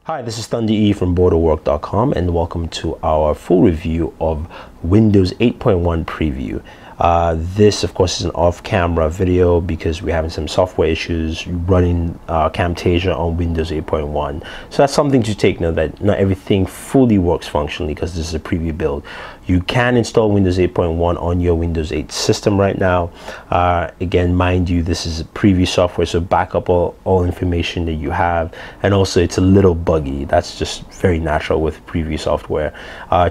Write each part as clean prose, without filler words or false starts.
Hi, this is Thunder E from Booredatwork.com and welcome to our full review of Windows 8.1 preview. This, of course, is an off-camera video because we're having some software issues running Camtasia on Windows 8.1. So that's something to take note that not everything fully works functionally because this is a preview build. You can install Windows 8.1 on your Windows 8 system right now. Again, mind you, this is a preview software, so back up all information that you have. And also, it's a little buggy. That's just very natural with preview software.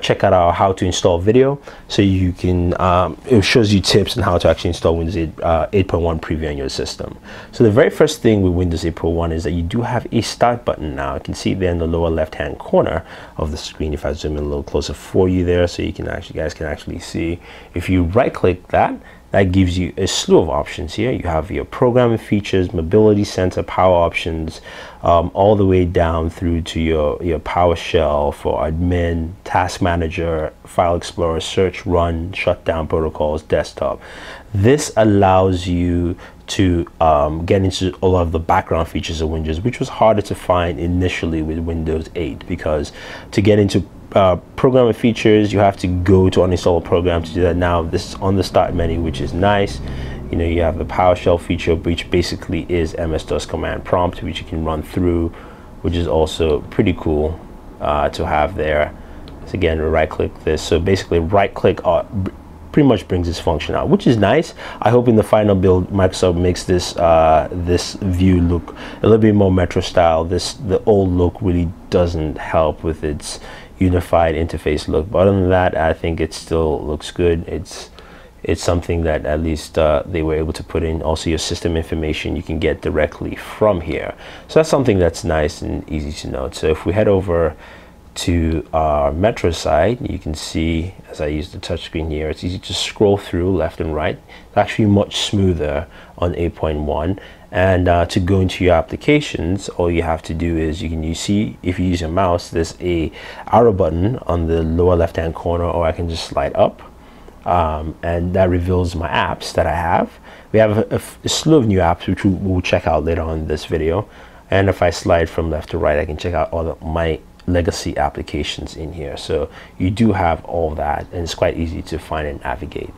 Check out our how to install video so you can, it shows you tips on how to actually install Windows 8.1 preview on your system. So the very first thing with Windows 8.1 is that you do have a start button now. You can see it there in the lower left hand corner of the screen. If I zoom in a little closer for you there, so you guys can actually see. If you right click that gives you a slew of options here. You have your programming features, mobility center, power options, all the way down through to your PowerShell for admin, task manager, file explorer, search, run, shutdown protocols, desktop. This allows you to get into a lot of the background features of Windows, which was harder to find initially with Windows 8, because to get into programming features you have to go to uninstall a program to do that. Now this is on the start menu, which is nice. You know, you have the PowerShell feature, which basically is MS-DOS command prompt, which you can run through, which is also pretty cool to have there. So again, right click this, so basically right click pretty much brings this function out, which is nice. I hope in the final build Microsoft makes this this view look a little bit more Metro style. The old look really doesn't help with its unified interface look, but other than that, I think it still looks good. It's something that at least they were able to put in. Also, your system information you can get directly from here, so that's something that's nice and easy to note. So if we head over to our Metro side, you can see, as I use the touchscreen here, it's easy to scroll through left and right. It's actually much smoother on 8.1. And to go into your applications, all you have to do is you see if you use your mouse, there's a arrow button on the lower left hand corner, or I can just slide up and that reveals my apps that I have. We have a slew of new apps which we'll check out later on in this video, and if I slide from left to right, I can check out all of my legacy applications in here. So you do have all that, and it's quite easy to find and navigate.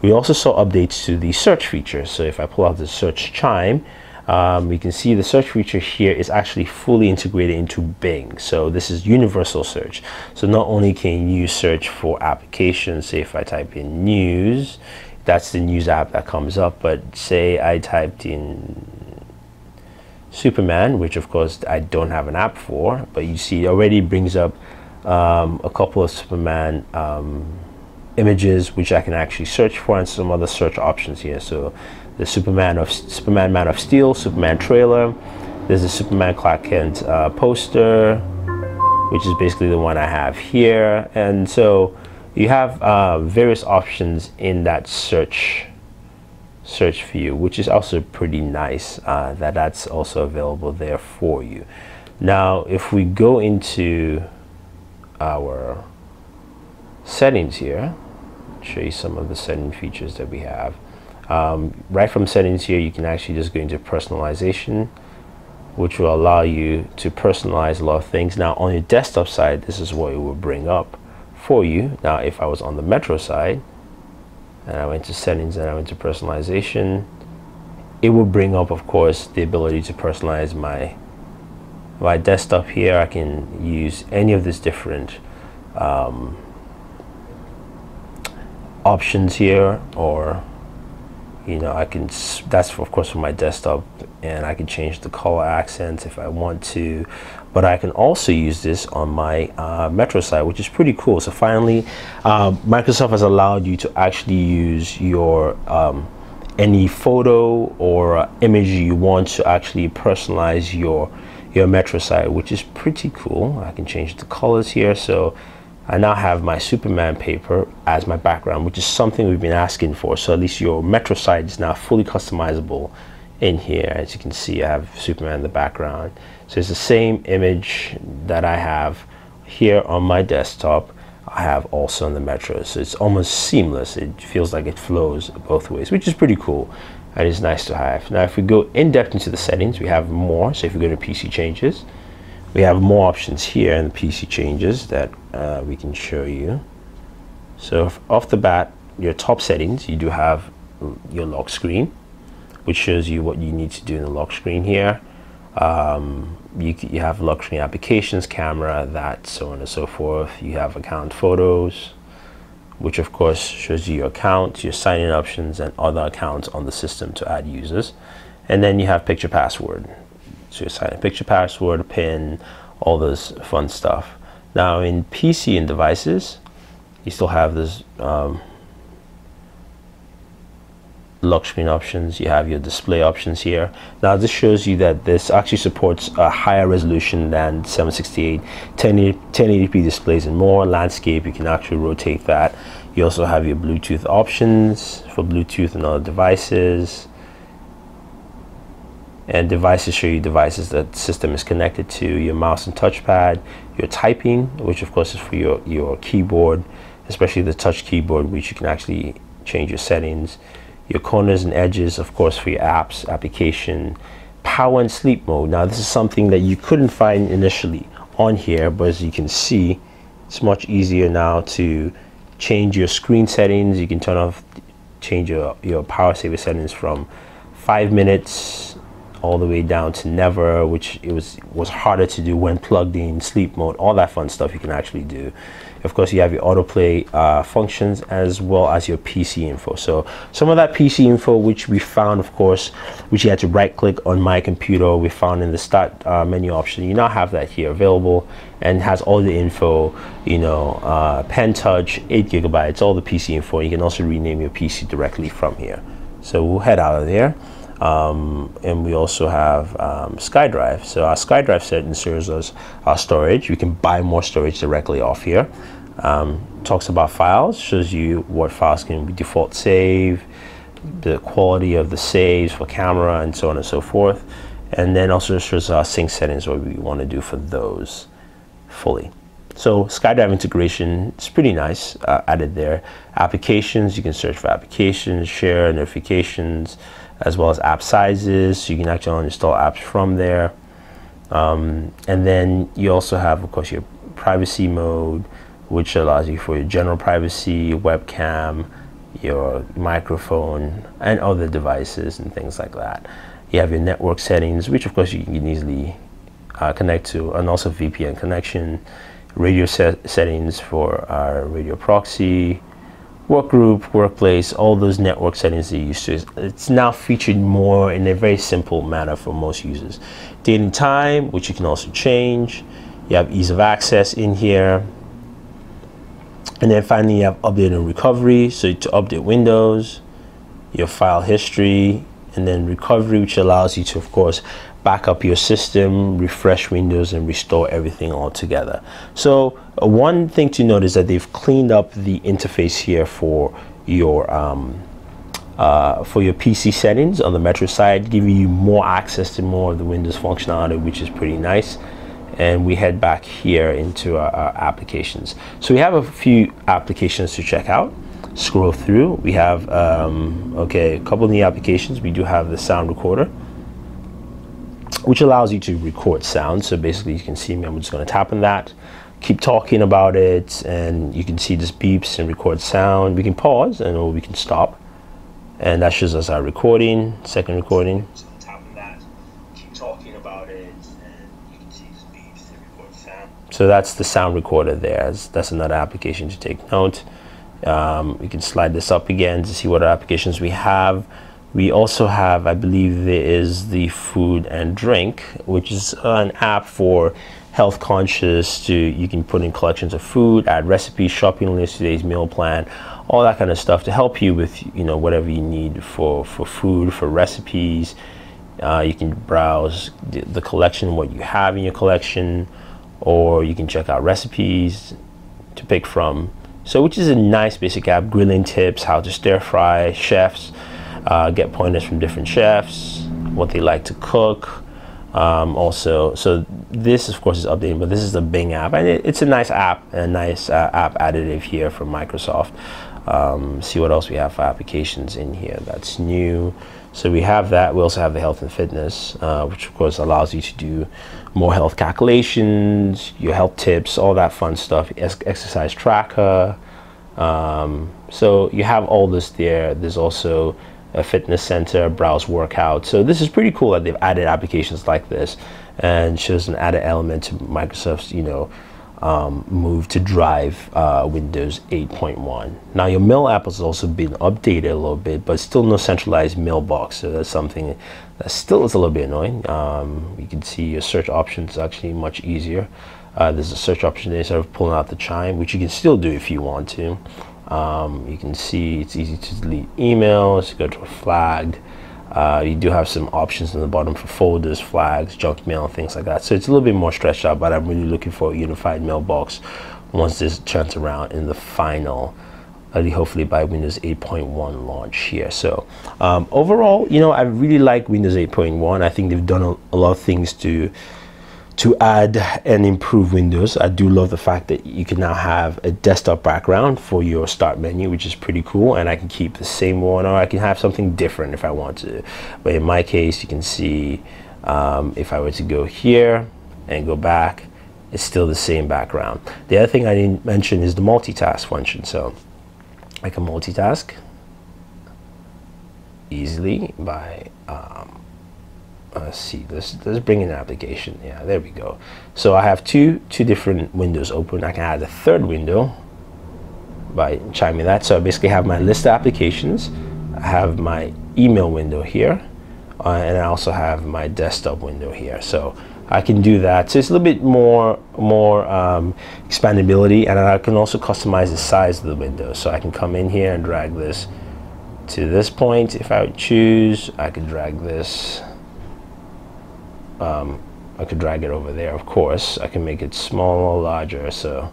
We also saw updates to the search feature. So if I pull out the search chime, we can see the search feature here is actually fully integrated into Bing. So this is universal search. So not only can you search for applications, say if I type in news, that's the news app that comes up, but say I typed in Superman, which of course I don't have an app for, but you see it already brings up a couple of Superman images which I can actually search for, and some other search options here. So the Superman Man of Steel, Superman trailer, there's a Superman Clark Kent poster, which is basically the one I have here. And so you have various options in that search view, which is also pretty nice, that's also available there for you. Now if we go into our settings here, I'll show you some of the setting features that we have. Right from settings here, you can actually just go into personalization, which will allow you to personalize a lot of things. Now on your desktop side, this is what it will bring up for you. Now if I was on the Metro side and I went to settings and I went to personalization, it will bring up, of course, the ability to personalize my desktop here. I can use any of these different options here, or I can, that's of course for my desktop, and I can change the color accents if I want to, but I can also use this on my Metro side, which is pretty cool. So finally, Microsoft has allowed you to actually use your any photo or image you want to actually personalize your Metro side, which is pretty cool. I can change the colors here, so I now have my Superman paper as my background, which is something we've been asking for. So at least your Metro site is now fully customizable in here. As you can see, I have Superman in the background. So it's the same image that I have here on my desktop, I have also on the Metro. So it's almost seamless. It feels like it flows both ways, which is pretty cool. And it's nice to have. Now, if we go in depth into the settings, we have more. So if we go to PC changes, We have more options here in the PC changes that we can show you. So off the bat, your top settings, you do have your lock screen, which shows you what you need to do in the lock screen here. You have lock screen applications, camera, that, so on and so forth. You have account photos, which of course shows you your account, your sign-in options, and other accounts on the system to add users. And then you have picture password. So you sign a picture password, PIN, all this fun stuff. Now in PC and devices, you still have this lock screen options. You have your display options here. Now this shows you that this actually supports a higher resolution than 768, 1080p displays and more. Landscape, you can actually rotate that. You also have your Bluetooth options for Bluetooth and other devices. And devices show you devices that the system is connected to, your mouse and touchpad, your typing, which of course is for your keyboard, especially the touch keyboard, which you can actually change your settings, your corners and edges, of course, for your apps, application, power and sleep mode. Now this is something that you couldn't find initially on here, but as you can see, it's much easier now to change your screen settings. You can change your power saver settings from 5 minutes all the way down to never, which it was harder to do when plugged in, sleep mode, all that fun stuff you can actually do. Of course, you have your autoplay functions as well as your PC info. So some of that PC info, which we found, of course, which you had to right click on my computer, we found in the start menu option. You now have that here available and has all the info, you know, pen touch, 8 GB, all the PC info. You can also rename your PC directly from here. So we'll head out of there. And we also have Skydrive. So our Skydrive setting serves us our storage. We can buy more storage directly off here. Talks about files, shows you what files can be default save, the quality of the saves for camera, and so on and so forth. And then also shows our sync settings, what we want to do for those fully. So Skydrive integration is pretty nice, added there. Applications, you can search for applications, share notifications, as well as app sizes, so you can actually install apps from there. And then you also have, of course, your privacy mode, which allows you for your general privacy, webcam, your microphone, and other devices and things like that. You have your network settings, which of course you can easily connect to, and also VPN connection, radio settings for our radio proxy, work group, workplace, all those network settings that you used to. It's now featured more in a very simple manner for most users. Date and time, which you can also change. You have ease of access in here. And then finally you have update and recovery. So to update Windows, your file history, and then recovery, which allows you to, of course, back up your system, refresh Windows, and restore everything all together. So one thing to note is that they've cleaned up the interface here for your PC settings on the Metro side, giving you more access to more of the Windows functionality, which is pretty nice. And we head back here into our applications. So we have a few applications to check out. Scroll through. We have okay, a couple of the applications. We do have the sound recorder, which allows you to record sound. So basically you can see me, I'm just going to tap on that, keep talking about it, and you can see this beeps and record sound. We can pause and or we can stop, and that shows us our recording, second recording. So tap on that, keep talking about it, and you can see this beeps and record sound. So that's the sound recorder there. That's another application to take note. We can slide this up again to see what applications we have. We also have, I believe there is the food and drink, which is an app for health conscious. You can put in collections of food, add recipes, shopping list, today's meal plan, all that kind of stuff to help you with, you know, whatever you need for food, for recipes. You can browse the collection, what you have in your collection, or you can check out recipes to pick from. So which is a nice basic app. Grilling tips, how to stir fry, chefs, get pointers from different chefs, what they like to cook. Also, so this of course is updated, but this is the Bing app, and it's a nice app, a nice app additive here from Microsoft. See what else we have for applications in here that's new. So we have that. We also have the health and fitness, which of course allows you to do more health calculations, your health tips, all that fun stuff, exercise tracker. So you have all this there. There's also a fitness center, browse workout. So this is pretty cool that they've added applications like this, and shows an added element to Microsoft's, you know, move to drive Windows 8.1. Now your mail app has also been updated a little bit, but still no centralized mailbox. So that's something that still is a little bit annoying. You can see your search options are actually much easier. There's a search option there instead of pulling out the chime, which you can still do if you want to. You can see it's easy to delete emails, go to a flagged. You do have some options in the bottom for folders, flags, junk mail, things like that. So it's a little bit more stretched out, but I'm really looking for a unified mailbox once this turns around in the final, hopefully by Windows 8.1 launch here. So overall, you know, I really like Windows 8.1. I think they've done a lot of things to add and improve Windows. I do love the fact that you can now have a desktop background for your start menu, which is pretty cool, and I can keep the same one, or I can have something different if I want to. But in my case, you can see if I were to go here and go back, it's still the same background. The other thing I didn't mention is the multitask function. So I can multitask easily by let's see, let's bring in an application. Yeah, there we go. So I have two different windows open. I can add a third window by chiming that. So I basically have my list of applications, I have my email window here, and I also have my desktop window here. So I can do that. So it's a little bit more expandability, and I can also customize the size of the window. So I can come in here and drag this to this point. If I would choose, I could drag this. I could drag it over there. Of course, I can make it smaller, larger, so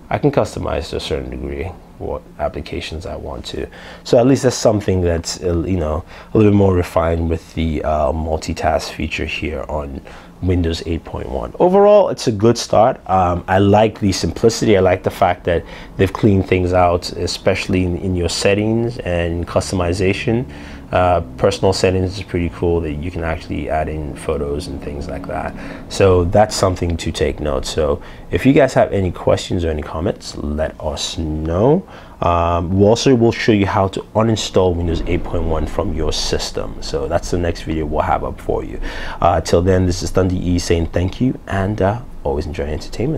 I can customize to a certain degree what applications I want to. So at least that's something that's you know, a little bit more refined with the multitask feature here on Windows 8.1. Overall, it's a good start. I like the simplicity. I like the fact that they've cleaned things out, especially in your settings and customization. Personal settings is pretty cool that you can actually add in photos and things like that. So that's something to take note. So if you guys have any questions or any comments, let us know. We also will show you how to uninstall Windows 8.1 from your system. So that's the next video we'll have up for you. Till then, this is Thunder E saying thank you, and always enjoy entertainment.